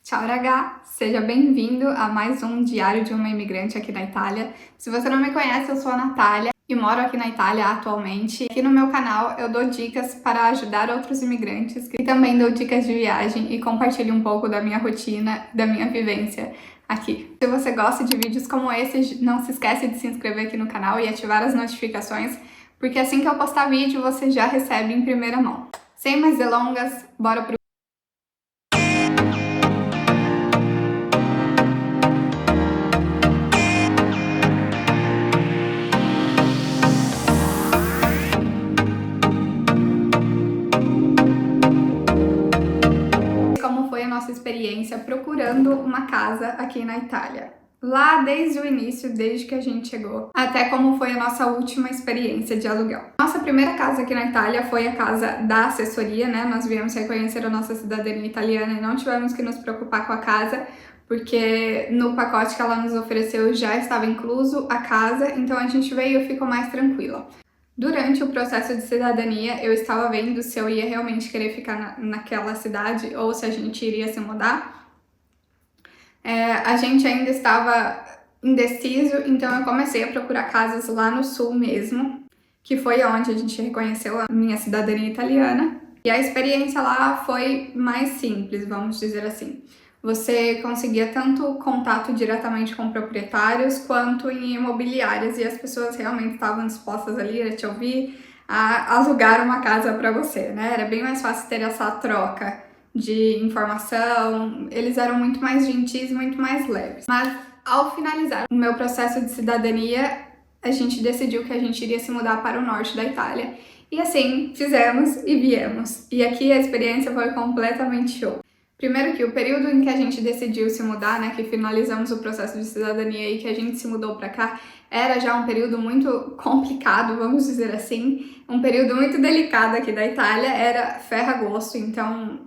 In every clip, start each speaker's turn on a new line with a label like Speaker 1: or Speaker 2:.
Speaker 1: Ciao ragá, seja bem-vindo a mais um Diário de uma Imigrante aqui na Itália. Se você não me conhece, eu sou a Natália e moro aqui na Itália atualmente. Aqui no meu canal eu dou dicas para ajudar outros imigrantes e também dou dicas de viagem e compartilho um pouco da minha rotina, da minha vivência aqui. Se você gosta de vídeos como esse, não se esquece de se inscrever aqui no canal e ativar as notificações, porque assim que eu postar vídeo você já recebe em primeira mão. Sem mais delongas, bora pro como foi a nossa experiência procurando uma casa aqui na Itália. Lá desde o início, desde que a gente chegou, até como foi a nossa última experiência de aluguel. Nossa primeira casa aqui na Itália foi a casa da assessoria, né? Nós viemos reconhecer a nossa cidadania italiana e não tivemos que nos preocupar com a casa, porque no pacote que ela nos ofereceu já estava incluso a casa, então a gente veio e ficou mais tranquila. Durante o processo de cidadania, eu estava vendo se eu ia realmente querer ficar naquela cidade ou se a gente iria se mudar. A gente ainda estava indeciso, então eu comecei a procurar casas lá no sul mesmo, que foi onde a gente reconheceu a minha cidadania italiana. E a experiência lá foi mais simples, vamos dizer assim. Você conseguia tanto contato diretamente com proprietários quanto em imobiliárias e as pessoas realmente estavam dispostas ali a te ouvir, a alugar uma casa para você, né? Era bem mais fácil ter essa troca de informação, eles eram muito mais gentis, muito mais leves. Mas ao finalizar o meu processo de cidadania, a gente decidiu que a gente iria se mudar para o norte da Itália. E assim, fizemos e viemos. E aqui a experiência foi completamente show. Primeiro que o período em que a gente decidiu se mudar, né, que finalizamos o processo de cidadania e que a gente se mudou para cá, era já um período muito complicado, vamos dizer assim, um período muito delicado aqui da Itália, era ferragosto, então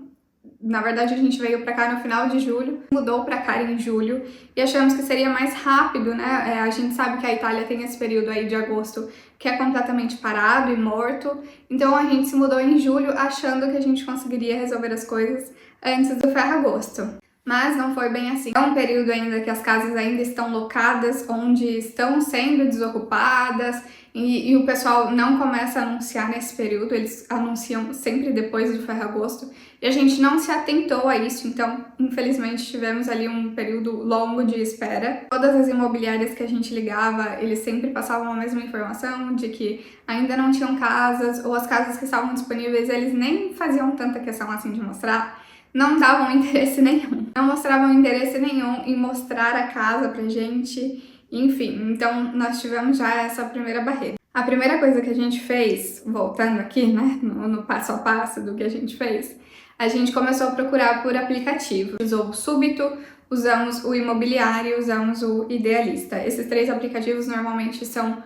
Speaker 1: na verdade, a gente veio pra cá no final de julho, mudou pra cá em julho e achamos que seria mais rápido, né? A gente sabe que a Itália tem esse período aí de agosto que é completamente parado e morto, então a gente se mudou em julho achando que a gente conseguiria resolver as coisas antes do ferragosto. Mas não foi bem assim. É um período ainda que as casas ainda estão locadas, onde estão sendo desocupadas e o pessoal não começa a anunciar nesse período, eles anunciam sempre depois do ferragosto e a gente não se atentou a isso, então infelizmente tivemos ali um período longo de espera. Todas as imobiliárias que a gente ligava, eles sempre passavam a mesma informação de que ainda não tinham casas ou as casas que estavam disponíveis eles nem faziam tanta questão assim de mostrar. Não davam interesse nenhum, não mostravam interesse nenhum em mostrar a casa pra gente, enfim, então nós tivemos já essa primeira barreira. A primeira coisa que a gente fez, voltando aqui, né, no passo a passo do que a gente fez, a gente começou a procurar por aplicativo. Usou o Subito, usamos o Imobiliário, usamos o Idealista. Esses três aplicativos normalmente são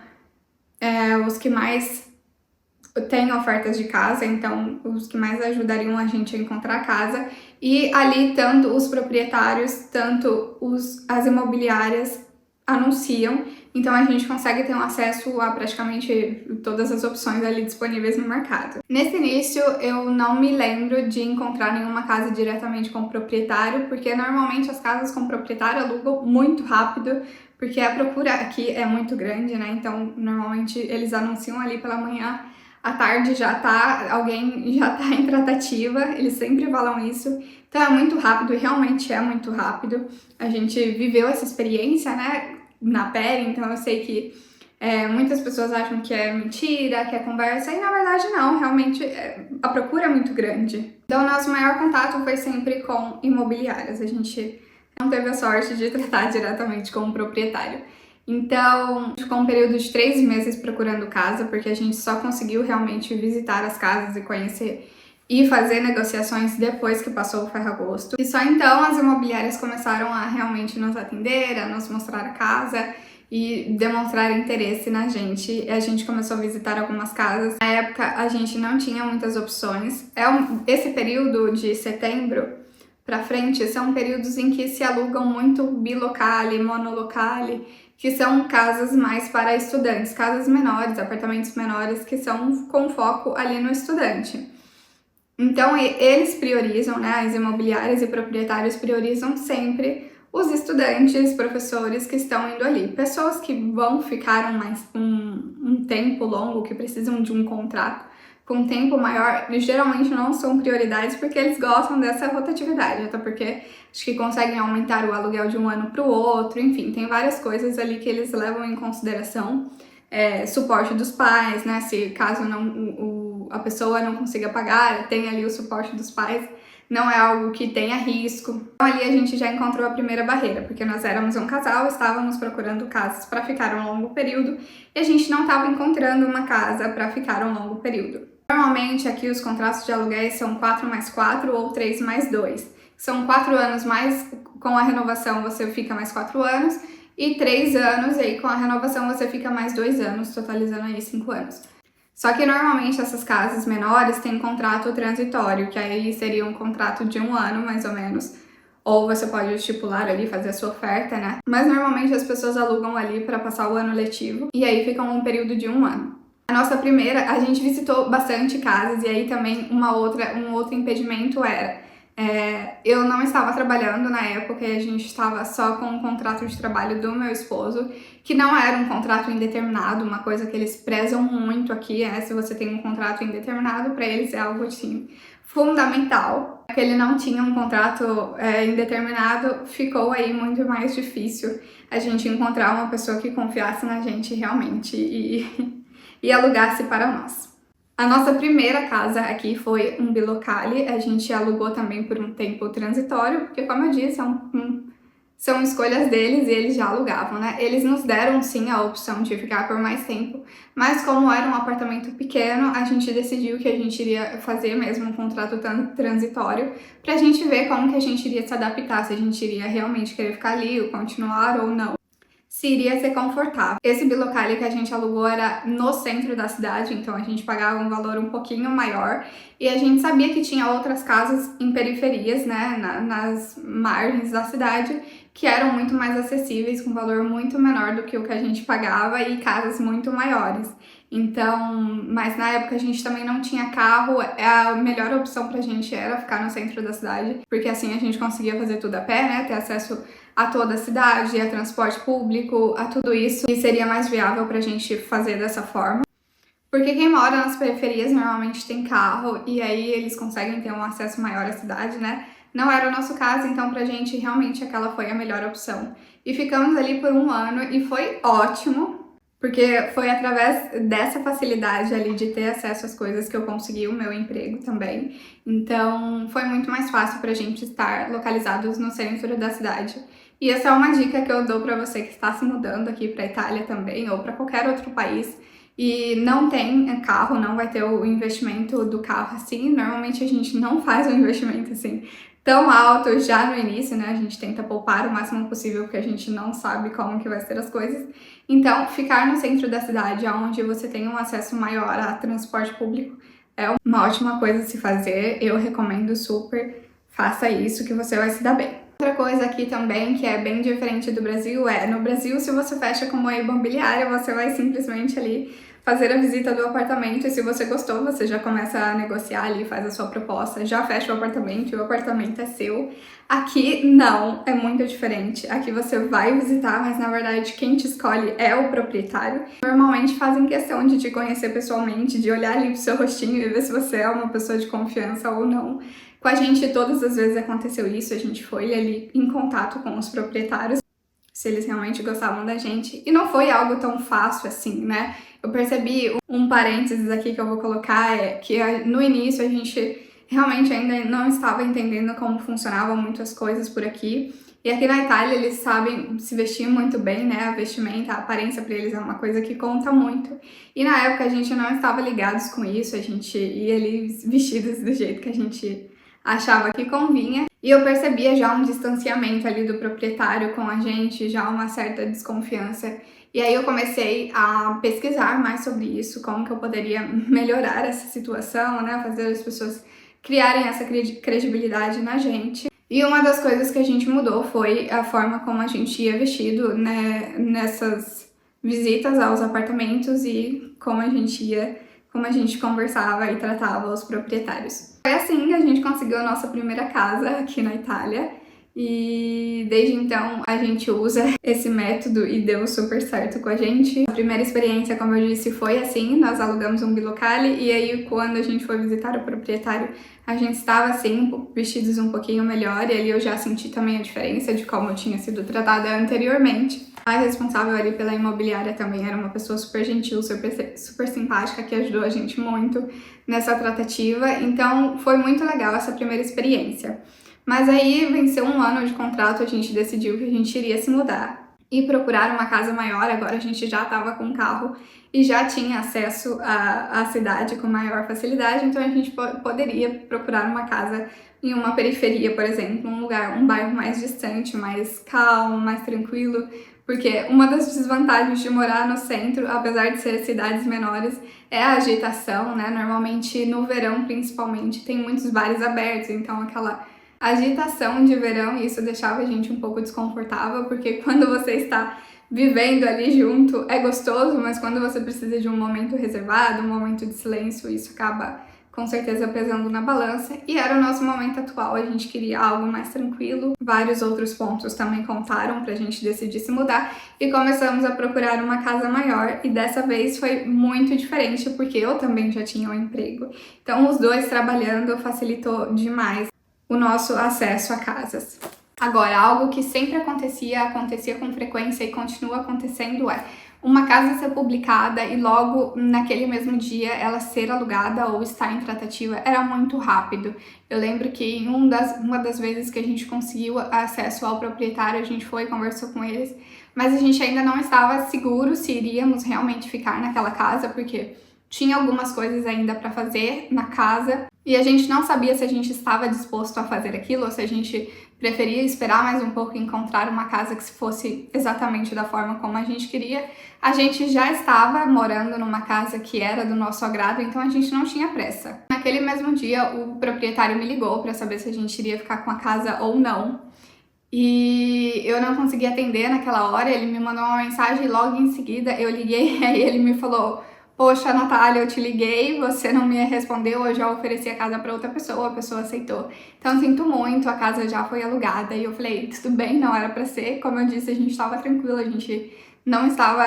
Speaker 1: os que mais tem ofertas de casa, então os que mais ajudariam a gente a encontrar a casa. E ali tanto os proprietários, tanto as imobiliárias anunciam, então a gente consegue ter um acesso a praticamente todas as opções ali disponíveis no mercado. Nesse início eu não me lembro de encontrar nenhuma casa diretamente com o proprietário, porque normalmente as casas com proprietário alugam muito rápido, porque a procura aqui é muito grande, né? Então normalmente eles anunciam ali pela manhã, à tarde alguém já tá em tratativa, eles sempre falam isso. Então é muito rápido, e realmente é muito rápido. A gente viveu essa experiência, né, na pele, então eu sei que muitas pessoas acham que é mentira, que é conversa, e na verdade não, realmente a procura é muito grande. Então o nosso maior contato foi sempre com imobiliárias, a gente não teve a sorte de tratar diretamente com o proprietário. Então, ficou um período de 3 meses procurando casa, porque a gente só conseguiu realmente visitar as casas e conhecer e fazer negociações depois que passou o ferragosto. E só então as imobiliárias começaram a realmente nos atender, a nos mostrar a casa e demonstrar interesse na gente. E a gente começou a visitar algumas casas. Na época, a gente não tinha muitas opções. Esse período de setembro para frente são períodos em que se alugam muito bilocale, monolocale, que são casas mais para estudantes, casas menores, apartamentos menores que são com foco ali no estudante. Então, eles priorizam, né, as imobiliárias e proprietários priorizam sempre os estudantes, professores que estão indo ali. Pessoas que vão ficar um tempo longo, que precisam de um contrato com um tempo maior, geralmente não são prioridades porque eles gostam dessa rotatividade, até porque acho que conseguem aumentar o aluguel de um ano para o outro, enfim, tem várias coisas ali que eles levam em consideração. Suporte dos pais, né? Se caso a pessoa não consiga pagar, tem ali o suporte dos pais, não é algo que tenha risco. Então ali a gente já encontrou a primeira barreira, porque nós éramos um casal, estávamos procurando casas para ficar um longo período e a gente não estava encontrando uma casa para ficar um longo período. Normalmente aqui os contratos de aluguéis são 4+4 ou 3+2. São 4 anos mais, com a renovação você fica mais 4 anos, e 3 anos, e aí com a renovação você fica mais 2 anos, totalizando aí 5 anos. Só que normalmente essas casas menores têm contrato transitório, que aí seria um contrato de 1 ano, mais ou menos. Ou você pode estipular ali, fazer a sua oferta, né? Mas normalmente as pessoas alugam ali para passar o ano letivo, e aí fica um período de 1 ano. A nossa primeira, a gente visitou bastante casas, e aí também um outro impedimento era... eu não estava trabalhando na época e a gente estava só com um contrato de trabalho do meu esposo, que não era um contrato indeterminado, uma coisa que eles prezam muito aqui, se você tem um contrato indeterminado, para eles é algo assim, fundamental. Que ele não tinha um contrato indeterminado, ficou aí muito mais difícil a gente encontrar uma pessoa que confiasse na gente realmente e alugasse para nós. A nossa primeira casa aqui foi um bilocale, a gente alugou também por um tempo transitório, porque como eu disse, são escolhas deles e eles já alugavam, né? Eles nos deram sim a opção de ficar por mais tempo, mas como era um apartamento pequeno, a gente decidiu que a gente iria fazer mesmo um contrato transitório pra gente ver como que a gente iria se adaptar, se a gente iria realmente querer ficar ali ou continuar ou não, se iria ser confortável. Esse bilocale que a gente alugou era no centro da cidade, então a gente pagava um valor um pouquinho maior e a gente sabia que tinha outras casas em periferias, né, nas margens da cidade, que eram muito mais acessíveis, com valor muito menor do que o que a gente pagava e casas muito maiores. Então, mas na época a gente também não tinha carro, a melhor opção pra gente era ficar no centro da cidade, porque assim a gente conseguia fazer tudo a pé, né, ter acesso a toda a cidade, a transporte público, a tudo isso, e seria mais viável pra gente fazer dessa forma. Porque quem mora nas periferias normalmente tem carro e aí eles conseguem ter um acesso maior à cidade, né? Não era o nosso caso, então pra gente realmente aquela foi a melhor opção. E ficamos ali por 1 ano e foi ótimo, porque foi através dessa facilidade ali de ter acesso às coisas que eu consegui o meu emprego também. Então foi muito mais fácil pra gente estar localizados no centro da cidade. E essa é uma dica que eu dou para você que está se mudando aqui para a Itália também, ou para qualquer outro país, e não tem carro, não vai ter o investimento do carro assim. Normalmente a gente não faz um investimento assim tão alto já no início, né? A gente tenta poupar o máximo possível porque a gente não sabe como que vai ser as coisas. Então, ficar no centro da cidade, onde você tem um acesso maior a transporte público, é uma ótima coisa a se fazer. Eu recomendo super, faça isso que você vai se dar bem. Outra coisa aqui também que é bem diferente do Brasil no Brasil, se você fecha com uma imobiliária, você vai simplesmente ali fazer a visita do apartamento e se você gostou, você já começa a negociar ali, faz a sua proposta, já fecha o apartamento e o apartamento é seu. Aqui não, é muito diferente. Aqui você vai visitar, mas na verdade quem te escolhe é o proprietário. Normalmente fazem questão de te conhecer pessoalmente, de olhar ali pro seu rostinho e ver se você é uma pessoa de confiança ou não. Com a gente, todas as vezes aconteceu isso, a gente foi ali em contato com os proprietários, se eles realmente gostavam da gente, e não foi algo tão fácil assim, né? Eu percebi um parênteses aqui que eu vou colocar, que no início a gente realmente ainda não estava entendendo como funcionavam muitas coisas por aqui, e aqui na Itália eles sabem se vestir muito bem, né? A vestimenta, a aparência para eles é uma coisa que conta muito. E na época a gente não estava ligados com isso, a gente ia ali vestidos do jeito que a gente achava que convinha, e eu percebia já um distanciamento ali do proprietário com a gente, já uma certa desconfiança. E aí eu comecei a pesquisar mais sobre isso, como que eu poderia melhorar essa situação, né, fazer as pessoas criarem essa credibilidade na gente. E uma das coisas que a gente mudou foi a forma como a gente ia vestido, né, nessas visitas aos apartamentos e como a gente ia como a gente conversava e tratava os proprietários. Foi assim que a gente conseguiu a nossa primeira casa aqui na Itália. E desde então a gente usa esse método e deu super certo com a gente. A primeira experiência, como eu disse, foi assim, nós alugamos um bilocale e aí quando a gente foi visitar o proprietário, a gente estava assim, vestidos um pouquinho melhor e ali eu já senti também a diferença de como eu tinha sido tratada anteriormente. A responsável ali pela imobiliária também era uma pessoa super gentil, super simpática, que ajudou a gente muito nessa tratativa, então foi muito legal essa primeira experiência. Mas aí venceu um ano de contrato, a gente decidiu que a gente iria se mudar e procurar uma casa maior. Agora a gente já estava com carro e já tinha acesso à cidade com maior facilidade, então a gente poderia procurar uma casa em uma periferia, por exemplo, um bairro mais distante, mais calmo, mais tranquilo, porque uma das desvantagens de morar no centro, apesar de ser cidades menores, é a agitação, né? Normalmente no verão, principalmente, tem muitos bares abertos, então aquela agitação de verão, e isso deixava a gente um pouco desconfortável, porque quando você está vivendo ali junto é gostoso, mas quando você precisa de um momento reservado, um momento de silêncio, isso acaba com certeza pesando na balança, e era o nosso momento atual, a gente queria algo mais tranquilo. Vários outros pontos também contaram pra gente decidir se mudar, e começamos a procurar uma casa maior, e dessa vez foi muito diferente, porque eu também já tinha um emprego, então os dois trabalhando facilitou demais o nosso acesso a casas. Agora, algo que sempre acontecia com frequência e continua acontecendo é uma casa ser publicada e logo naquele mesmo dia ela ser alugada ou estar em tratativa. Era muito rápido. Eu lembro que em uma das vezes que a gente conseguiu acesso ao proprietário, a gente foi e conversou com eles, mas a gente ainda não estava seguro se iríamos realmente ficar naquela casa, porque tinha algumas coisas ainda para fazer na casa e a gente não sabia se a gente estava disposto a fazer aquilo ou se a gente preferia esperar mais um pouco e encontrar uma casa que fosse exatamente da forma como a gente queria. A gente já estava morando numa casa que era do nosso agrado, então a gente não tinha pressa. Naquele mesmo dia, o proprietário me ligou para saber se a gente iria ficar com a casa ou não. E eu não consegui atender naquela hora, ele me mandou uma mensagem e logo em seguida eu liguei e ele me falou: "Poxa, Natália, eu te liguei, você não me respondeu, eu já ofereci a casa para outra pessoa, a pessoa aceitou. Então, sinto muito, a casa já foi alugada." E eu falei, tudo bem, não era para ser. Como eu disse, a gente estava tranquila, a gente não estava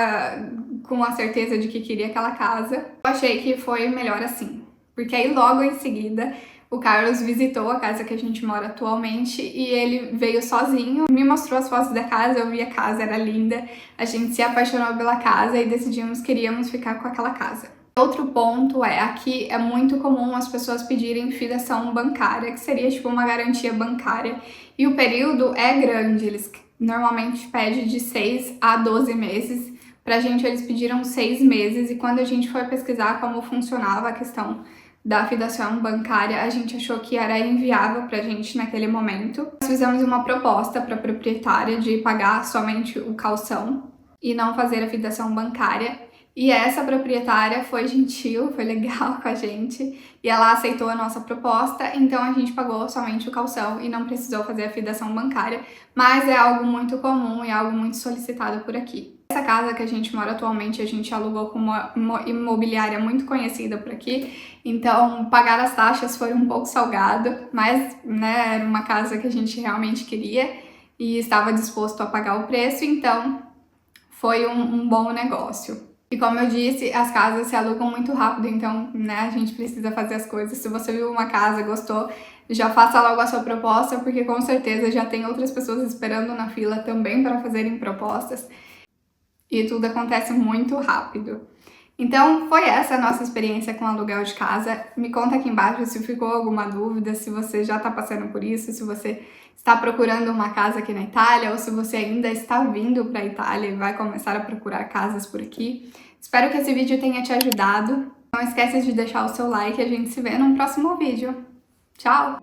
Speaker 1: com a certeza de que queria aquela casa. Eu achei que foi melhor assim, porque aí logo em seguida o Carlos visitou a casa que a gente mora atualmente e ele veio sozinho, me mostrou as fotos da casa, eu vi a casa, era linda, a gente se apaixonou pela casa e decidimos que queríamos ficar com aquela casa. Outro ponto é, aqui é muito comum as pessoas pedirem fidação bancária, que seria tipo uma garantia bancária, e o período é grande, eles normalmente pedem de 6 a 12 meses, pra gente eles pediram 6 meses, e quando a gente foi pesquisar como funcionava a questão da fidação bancária, a gente achou que era inviável pra gente naquele momento. Nós fizemos uma proposta para a proprietária de pagar somente o calção e não fazer a fidação bancária. E essa proprietária foi gentil, foi legal com a gente e ela aceitou a nossa proposta, então a gente pagou somente o calção e não precisou fazer a fidação bancária, mas é algo muito comum e algo muito solicitado por aqui. Essa casa que a gente mora atualmente, a gente alugou com uma imobiliária muito conhecida por aqui, então pagar as taxas foi um pouco salgado, mas né, era uma casa que a gente realmente queria e estava disposto a pagar o preço, então foi um bom negócio. E como eu disse, as casas se alugam muito rápido, então né, a gente precisa fazer as coisas. Se você viu uma casa, gostou, já faça logo a sua proposta, porque com certeza já tem outras pessoas esperando na fila também para fazerem propostas. E tudo acontece muito rápido. Então, foi essa a nossa experiência com aluguel de casa. Me conta aqui embaixo se ficou alguma dúvida, se você já está passando por isso, se você está procurando uma casa aqui na Itália ou se você ainda está vindo para a Itália e vai começar a procurar casas por aqui. Espero que esse vídeo tenha te ajudado. Não esqueça de deixar o seu like e a gente se vê num próximo vídeo. Tchau!